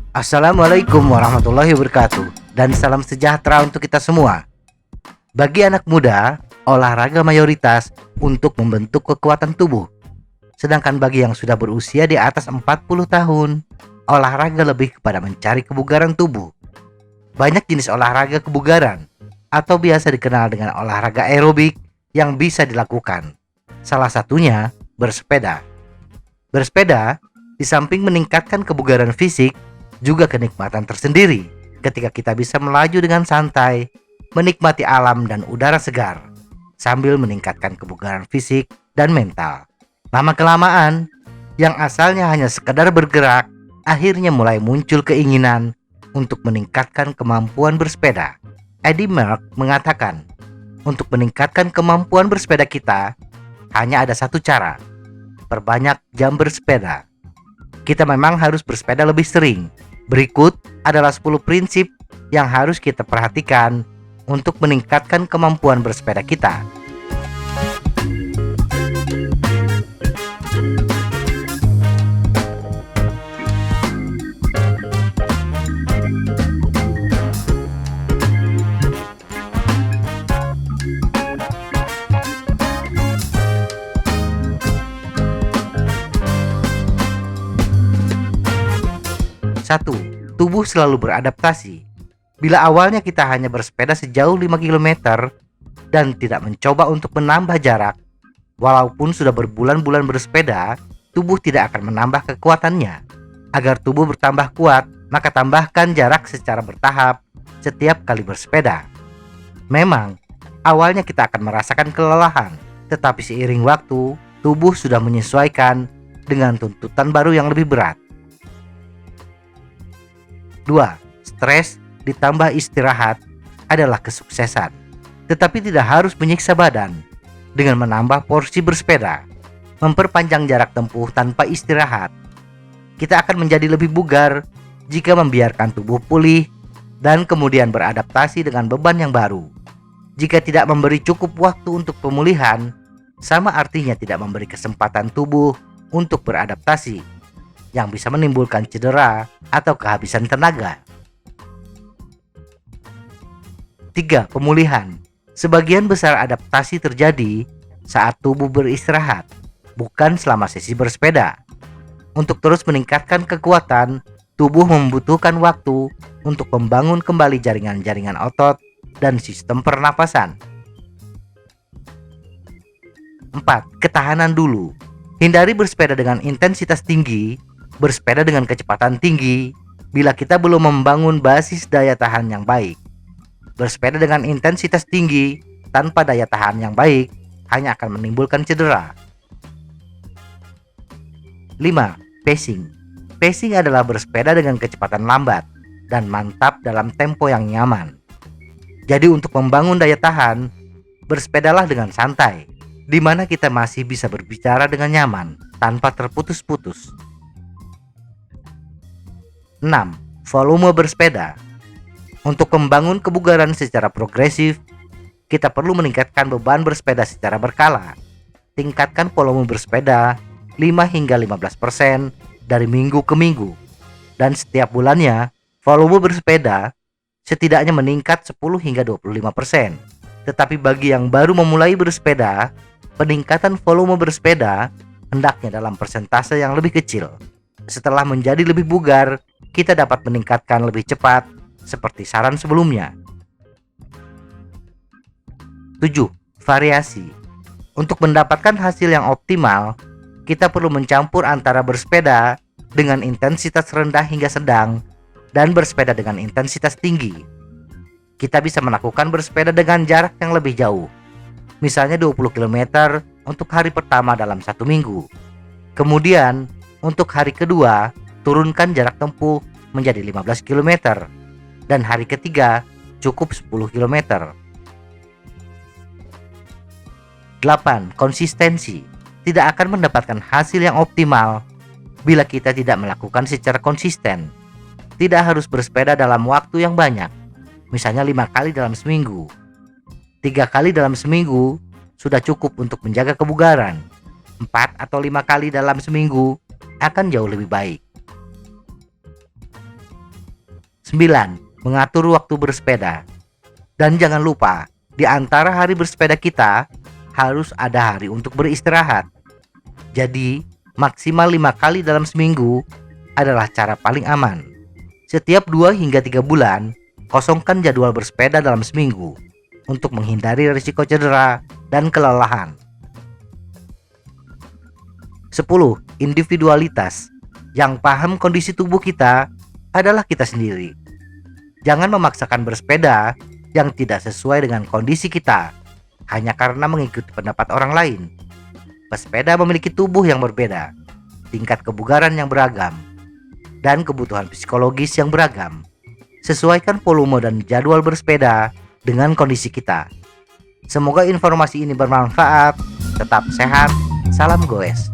Assalamualaikum warahmatullahi wabarakatuh, dan salam sejahtera untuk kita semua. Bagi anak muda, olahraga mayoritas untuk membentuk kekuatan tubuh. Sedangkan bagi yang sudah berusia di atas 40 tahun, olahraga lebih kepada mencari kebugaran tubuh. Banyak jenis olahraga kebugaran atau biasa dikenal dengan olahraga aerobik yang bisa dilakukan. Salah satunya bersepeda. Bersepeda di samping meningkatkan kebugaran fisik, juga kenikmatan tersendiri ketika kita bisa melaju dengan santai, menikmati alam dan udara segar, sambil meningkatkan kebugaran fisik dan mental. Lama-kelamaan, yang asalnya hanya sekedar bergerak, akhirnya mulai muncul keinginan untuk meningkatkan kemampuan bersepeda. Eddie Merckx mengatakan, untuk meningkatkan kemampuan bersepeda kita, hanya ada satu cara: perbanyak jam bersepeda. Kita memang harus bersepeda lebih sering. Berikut adalah 10 prinsip yang harus kita perhatikan untuk meningkatkan kemampuan bersepeda kita. Satu, tubuh selalu beradaptasi. Bila awalnya kita hanya bersepeda sejauh 5 km dan tidak mencoba untuk menambah jarak, walaupun sudah berbulan-bulan bersepeda, tubuh tidak akan menambah kekuatannya. Agar tubuh bertambah kuat, maka tambahkan jarak secara bertahap setiap kali bersepeda. Memang, awalnya kita akan merasakan kelelahan, tetapi seiring waktu, tubuh sudah menyesuaikan dengan tuntutan baru yang lebih berat. 2. Stres ditambah istirahat adalah kesuksesan. Tetapi tidak harus menyiksa badan dengan menambah porsi bersepeda. Memperpanjang jarak tempuh tanpa istirahat. Kita akan menjadi lebih bugar jika membiarkan tubuh pulih dan kemudian beradaptasi dengan beban yang baru. Jika tidak memberi cukup waktu untuk pemulihan, sama artinya tidak memberi kesempatan tubuh untuk beradaptasi, yang bisa menimbulkan cedera atau kehabisan tenaga. 3. Pemulihan. Sebagian besar adaptasi terjadi saat tubuh beristirahat, bukan selama sesi bersepeda. Untuk terus meningkatkan kekuatan, tubuh membutuhkan waktu untuk membangun kembali jaringan-jaringan otot dan sistem pernapasan. 4. Ketahanan dulu. Hindari bersepeda dengan intensitas tinggi, bersepeda dengan kecepatan tinggi bila kita belum membangun basis daya tahan yang baik. Bersepeda dengan intensitas tinggi tanpa daya tahan yang baik hanya akan menimbulkan cedera. 5. Pacing. Pacing adalah bersepeda dengan kecepatan lambat dan mantap dalam tempo yang nyaman. Jadi untuk membangun daya tahan, bersepedalah dengan santai, di mana kita masih bisa berbicara dengan nyaman tanpa terputus-putus. 6. Volume bersepeda. Untuk membangun kebugaran secara progresif, kita perlu meningkatkan beban bersepeda secara berkala. Tingkatkan volume bersepeda 5 hingga 15% dari minggu ke minggu. Dan setiap bulannya, volume bersepeda setidaknya meningkat 10 hingga 25%. Tetapi bagi yang baru memulai bersepeda, peningkatan volume bersepeda hendaknya dalam persentase yang lebih kecil. Setelah menjadi lebih bugar, kita dapat meningkatkan lebih cepat seperti saran sebelumnya. 7. Variasi. Untuk mendapatkan hasil yang optimal, kita perlu mencampur antara bersepeda dengan intensitas rendah hingga sedang dan bersepeda dengan intensitas tinggi. Kita bisa melakukan bersepeda dengan jarak yang lebih jauh, misalnya 20 km untuk hari pertama dalam 1 minggu. Kemudian, untuk hari kedua, turunkan jarak tempuh menjadi 15 km dan hari ketiga cukup 10 km. 8. Konsistensi. Tidak akan mendapatkan hasil yang optimal bila kita tidak melakukan secara konsisten. Tidak harus bersepeda dalam waktu yang banyak, misalnya 5 kali dalam seminggu. 3 kali dalam seminggu sudah cukup untuk menjaga kebugaran. 4 atau 5 kali dalam seminggu akan jauh lebih baik. 9. Mengatur waktu bersepeda. Dan jangan lupa, di antara hari bersepeda kita harus ada hari untuk beristirahat. Jadi, maksimal 5 kali dalam seminggu adalah cara paling aman. Setiap 2 hingga 3 bulan, kosongkan jadwal bersepeda dalam seminggu untuk menghindari risiko cedera dan kelelahan. 10. Individualitas. Yang paham kondisi tubuh kita adalah kita sendiri. Jangan memaksakan bersepeda yang tidak sesuai dengan kondisi kita hanya karena mengikuti pendapat orang lain. Pesepeda memiliki tubuh yang berbeda, tingkat kebugaran yang beragam, dan kebutuhan psikologis yang beragam. Sesuaikan volume dan jadwal bersepeda dengan kondisi kita. Semoga informasi ini bermanfaat. Tetap sehat. Salam goes.